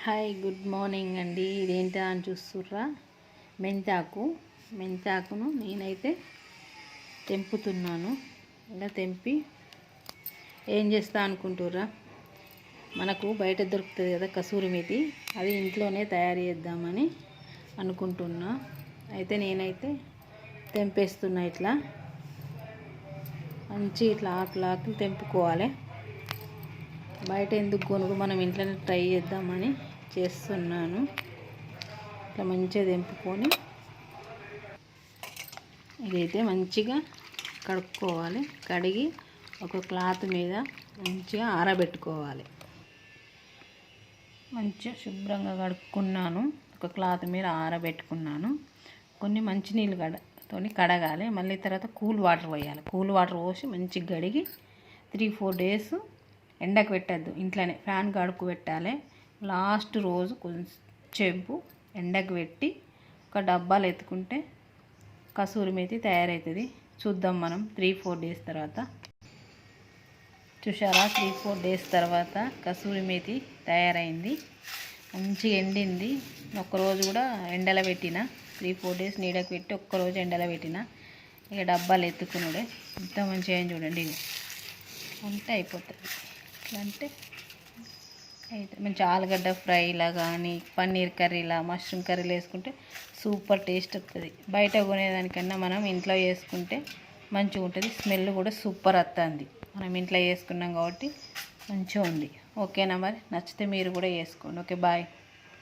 Hi good morning అండి. ఇదేంటా అని చూస్తుర్రా, మెంతాకును నేనైతే తెంపుతున్నాను. ఇలా తెంపి ఏం చేస్తా అనుకుంటుర్రా, మనకు బయట దొరుకుతుంది కదా కసూరి మేతి, అది ఇంట్లోనే తయారు చేద్దామని అనుకుంటున్నా. అయితే నేనైతే తెంపేస్తున్నా. ఇట్లా మంచి ఇట్లా ఆకులు తెంపుకోవాలి. బయట ఎందుకు కొనుగో, మనం ఇంట్లోనే ట్రై చేద్దామని చేస్తున్నాను. ఇట్లా మంచిగా తెంపుకొని ఇదైతే మంచిగా కడుక్కోవాలి. కడిగి ఒక క్లాత్ మీద మంచిగా ఆరబెట్టుకోవాలి. మంచిగా శుభ్రంగా కడుక్కున్నాను. ఒక క్లాత్ మీద ఆరబెట్టుకున్నాను. కొన్ని మంచినీళ్ళు కడగాలి. మళ్ళీ తర్వాత కూల్ వాటర్ పోయాలి. కూల్ వాటర్ పోసి మంచిగా కడిగి 3-4 డేస్ ఎండకు పెట్టద్దు, ఇంట్లోనే ఫ్యాన్ గడుపు పెట్టాలి. లాస్ట్ రోజు కొంచెంసేపు ఎండకు పెట్టి ఒక డబ్బాలు ఎత్తుకుంటే కసూరి మేతి తయారవుతుంది. చూద్దాం మనం 3-4 డేస్ తర్వాత. చూసారా, 3-4 డేస్ తర్వాత కసూరి మేతి తయారైంది. మంచిగా ఎండింది. ఒక్కరోజు కూడా ఎండలో పెట్టిన, 3-4 డేస్ నీడకు పెట్టి ఒక్కరోజు ఎండలో పెట్టిన. ఇక డబ్బాలు ఎత్తుకున్నాడే ఎంత మంచిగా అయింది చూడండి. అంటే అయిపోతుంది. ఇట్లా అంటే అయితే మంచి ఆలుగడ్డ ఫ్రైలా కానీ, పన్నీర్ కర్రీలా, మష్రూమ్ కర్రీలు వేసుకుంటే సూపర్ టేస్ట్ వస్తుంది. బయట కొనేదానికన్నా మనం ఇంట్లో చేసుకుంటే మంచిగా ఉంటుంది. స్మెల్ కూడా సూపర్ వస్తుంది. మనం ఇంట్లో చేసుకున్నాం కాబట్టి మంచిగా ఉంది. ఓకేనా, మరి నచ్చితే మీరు కూడా చేసుకోండి. Okay, bye.